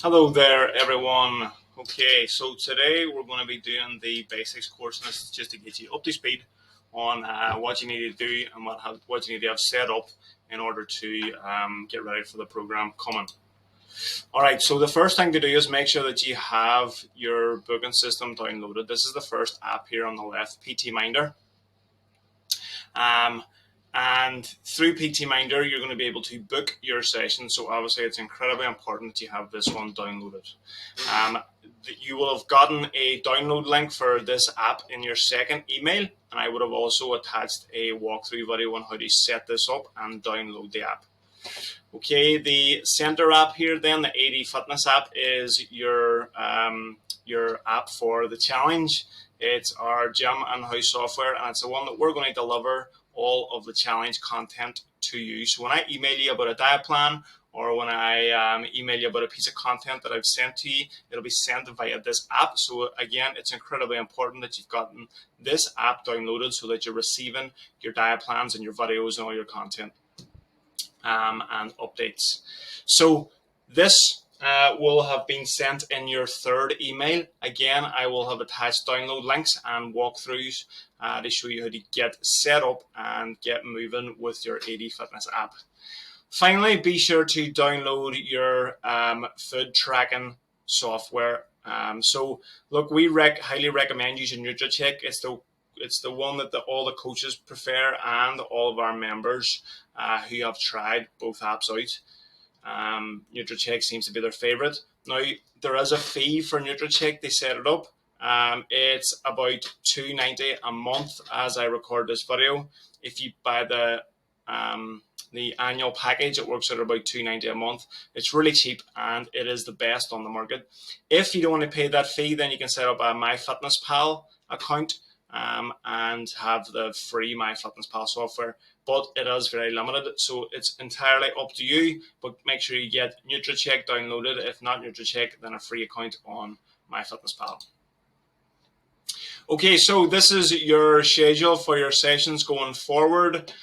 Hello there, everyone. Okay, so today we're going to be doing the basics course, and this is just to get you up to speed on what you need to do and what you need to have set up in order to get ready for the program coming. All right, so the first thing to do is make sure that you have your booking system downloaded. This is the first app here on the left, PT Minder. Um, and through PT Minder, you're going to be able to book your session. So obviously, it's incredibly important that you have this one downloaded. You will have gotten a download link for this app in your second email, and I would have also attached a walkthrough video on how to set this up and download the app. Okay, the center app here, then the AD Fitness app, is your app for the challenge. It's our gym and house software, and it's the one that we're going to deliver all of the challenge content to you. So when I email you about a diet plan, or when I email you about a piece of content that I've sent to you, it'll be sent via this app. So again, it's incredibly important that you've gotten this app downloaded so that you're receiving your diet plans and your videos and all your content and updates. So this will have been sent in your third email. Again, I will have attached download links and walkthroughs to show you how to get set up and get moving with your AD Fitness app. Finally, be sure to download your food tracking software. So look, we highly recommend using NutriCheck. It's the one that all the coaches prefer and all of our members who have tried both apps out. NutriCheck seems to be their favorite. Now, there is a fee for NutriCheck. They set it up. It's about $2.90 a month as I record this video. If you buy the annual package, it works out about $2.90 a month. It's really cheap and it is the best on the market. If you don't want to pay that fee, then you can set up a MyFitnessPal account and have the free MyFitnessPal software, but it is very limited, so it's entirely up to you. But make sure you get NutriCheck downloaded. If not NutriCheck, then a free account on MyFitnessPal. Okay, so this is your schedule for your sessions going forward.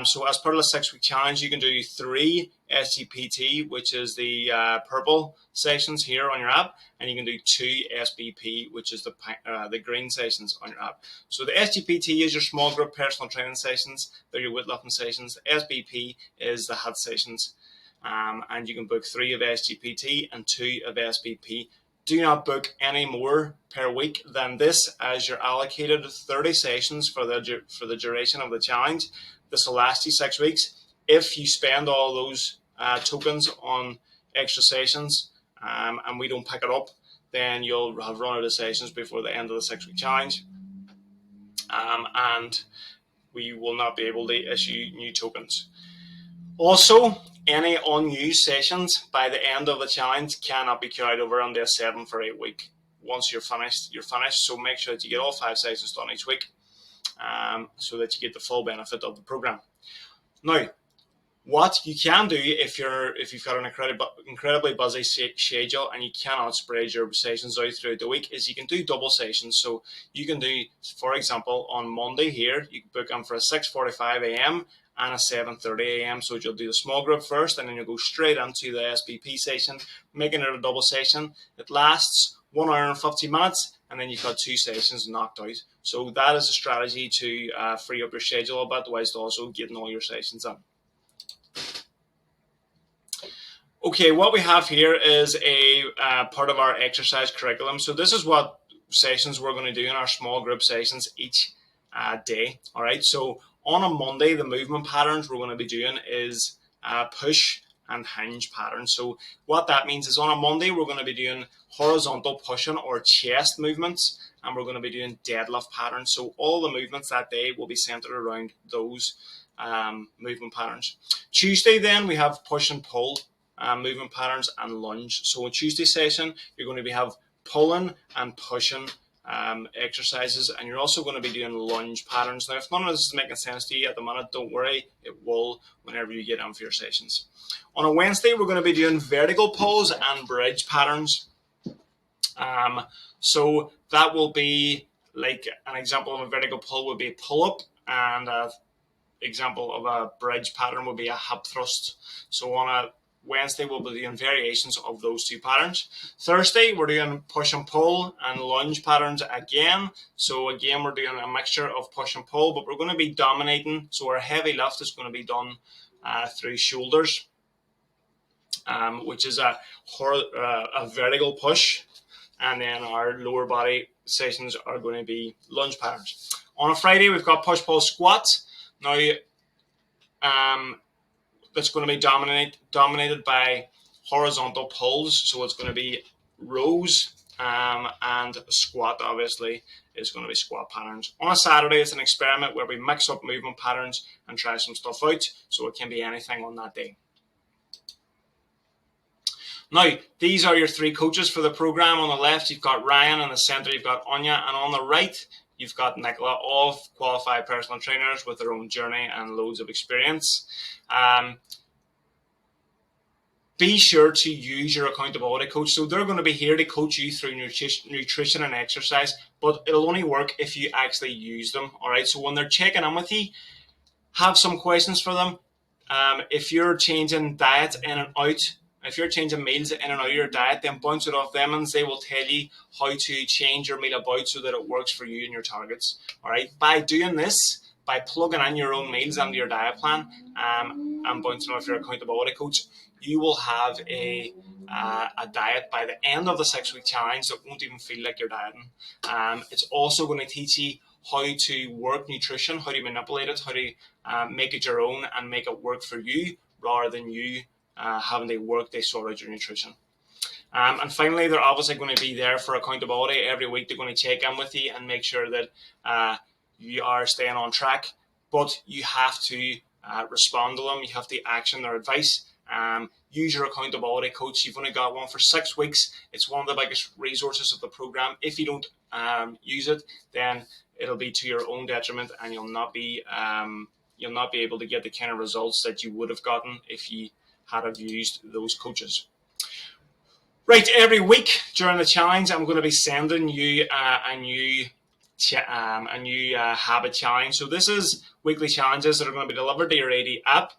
So as part of the 6-week challenge, you can do 3 SGPT, which is the purple sessions here on your app, and you can do 2 SBP, which is the green sessions on your app. So the SGPT is your small group personal training sessions. They're your weightlifting sessions. The SBP is the HIIT sessions. And you can book 3 of SGPT and 2 of SBP. Do not book any more per week than this, as you're allocated 30 sessions for the duration of the challenge. This will last you 6 weeks. If you spend all those tokens on extra sessions and we don't pick it up, then you'll have run out of sessions before the end of the 6-week challenge, and we will not be able to issue new tokens. Also, any unused sessions by the end of the challenge cannot be carried over on the 7 for 8 week. Once you're finished, you're finished. So make sure that you get all 5 sessions done each week so that you get the full benefit of the program. Now, what you can do if you've got an incredibly busy schedule and you cannot spread your sessions out throughout the week is you can do double sessions. So you can do, for example, on Monday here, you can book them for a 6:45 a.m. and a 7:30 a.m. So you'll do the small group first, and then you'll go straight into the SBP session, making it a double session. It lasts 1 hour and 50 minutes, and then you've got 2 sessions knocked out. So that is a strategy to free up your schedule a bit, whilst also getting all your sessions in. Okay, what we have here is a part of our exercise curriculum. So this is what sessions we're going to do in our small group sessions each day. All right, so on a Monday, the movement patterns we're going to be doing is push and hinge patterns. So what that means is on a Monday, we're going to be doing horizontal pushing or chest movements, and we're going to be doing deadlift patterns. So all the movements that day will be centered around those movement patterns. Tuesday, then, we have push and pull movement patterns and lunge. So on Tuesday session, you're going to have pulling and pushing exercises, and you're also going to be doing lunge patterns. Now, if none of this is making sense to you at the minute, don't worry, it will whenever you get on for your sessions. On a Wednesday, we're going to be doing vertical pulls and bridge patterns. So that will be like an example of a vertical pull would be a pull-up, and an example of a bridge pattern would be a hip thrust. So on a Wednesday, we'll be doing variations of those two patterns. Thursday, we're doing push and pull and lunge patterns again. So again, we're doing a mixture of push and pull, but we're going to be dominating. So our heavy lift is going to be done through shoulders, which is a vertical push. And then our lower body sessions are going to be lunge patterns. On a Friday, we've got push, pull, squat. Now, that's going to be dominated by horizontal pulls. So it's going to be rows, and squat, obviously, is going to be squat patterns. On a Saturday, it's an experiment where we mix up movement patterns and try some stuff out. So it can be anything on that day. Now, these are your three coaches for the program. On the left, you've got Ryan. On the center, you've got Anya. And on the right, you've got Nicola, all qualified personal trainers with their own journey and loads of experience. Be sure to use your accountability coach. So they're going to be here to coach you through nutrition and exercise, but it'll only work if you actually use them. All right. So when they're checking in with you, have some questions for them. If you're changing diet in and out, if you're changing meals in and out of your diet, then bounce it off them and they will tell you how to change your meal about so that it works for you and your targets. All right. By doing this, by plugging in your own meals into your diet plan, and bouncing off your accountability coach, you will have a diet by the end of the 6-week challenge that won't even feel like you're dieting. It's also going to teach you how to work nutrition, how to manipulate it, how to make it your own and make it work for you rather than you having to work to sort out your nutrition. And finally, they're obviously going to be there for accountability. Every week they're going to check in with you and make sure that you are staying on track, but you have to respond to them. You have to action their advice. Use your accountability coach. You've only got one for 6 weeks. It's one of the biggest resources of the program. If you don't use it, then it'll be to your own detriment, and you'll not be able to get the kind of results that you would have gotten if you had have used those coaches. Right, every week during the challenge, I'm going to be sending you a new habit challenge. So this is weekly challenges that are going to be delivered to your AD app.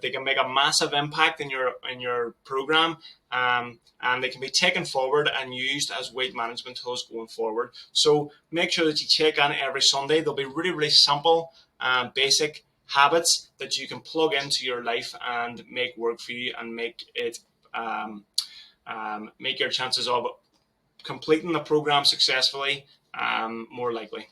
They can make a massive impact in your program, and they can be taken forward and used as weight management tools going forward. So make sure that you check in every Sunday. They'll be really, really simple, basic habits that you can plug into your life and make work for you and make it make your chances of completing the program successfully more likely.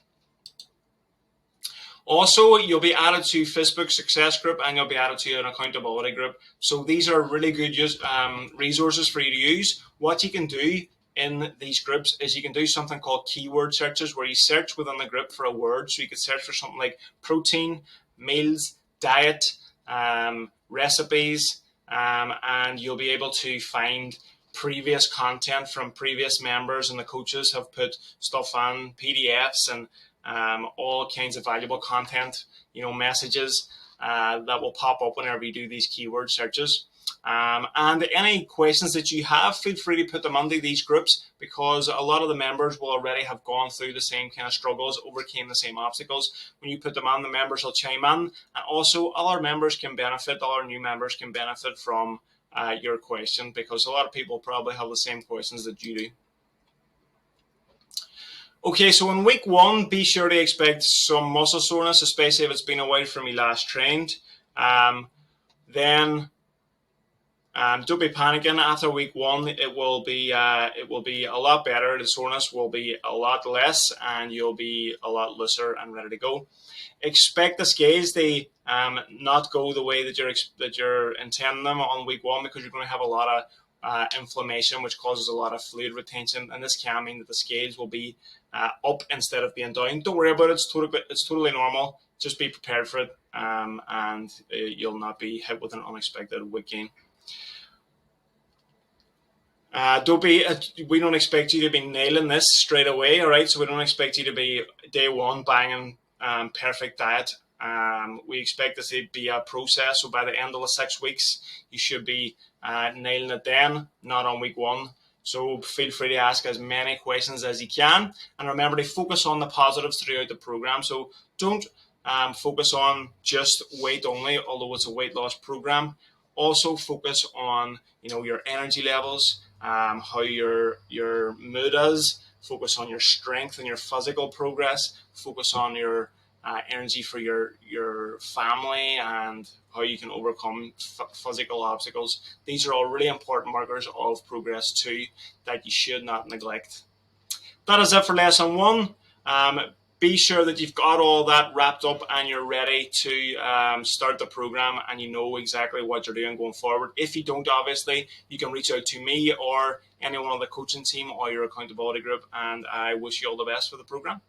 Also, you'll be added to Facebook Success Group and you'll be added to an accountability group. So these are really good resources for you to use. What you can do in these groups is you can do something called keyword searches, where you search within the group for a word. So you could search for something like protein, meals, diet, recipes, and you'll be able to find previous content from previous members, and the coaches have put stuff on PDFs and all kinds of valuable content, messages that will pop up whenever you do these keyword searches. And any questions that you have, feel free to put them into these groups, because a lot of the members will already have gone through the same kind of struggles, overcame the same obstacles. When you put them on, the members will chime in, and also all our members can benefit, all our new members can benefit from your question, because a lot of people probably have the same questions that you do. Okay, so in week 1, be sure to expect some muscle soreness, especially if it's been a while from you last trained. Then don't be panicking. After week 1, it will be a lot better. The soreness will be a lot less, and you'll be a lot looser and ready to go. Expect the scales to not go the way that you're intending them on week 1, because you're going to have a lot of inflammation, which causes a lot of fluid retention, and this can mean that the scales will be up instead of being down. Don't worry about it. It's totally normal. Just be prepared for it, and you'll not be hit with an unexpected weight gain. We don't expect you to be nailing this straight away, all right? So we don't expect you to be day 1 banging perfect diet. We expect this to be a process. So by the end of the 6 weeks, you should be nailing it then, not on week 1. So feel free to ask as many questions as you can. And remember to focus on the positives throughout the program. So don't focus on just weight only, although it's a weight loss program. Also focus on your energy levels, how your mood is. Focus on your strength and your physical progress. Focus on your energy for your family and how you can overcome physical obstacles. These are all really important markers of progress too that you should not neglect. That is it for lesson one. Be sure that you've got all that wrapped up and you're ready to start the program and you know exactly what you're doing going forward. If you don't, obviously, you can reach out to me or anyone on the coaching team or your accountability group, and I wish you all the best for the program.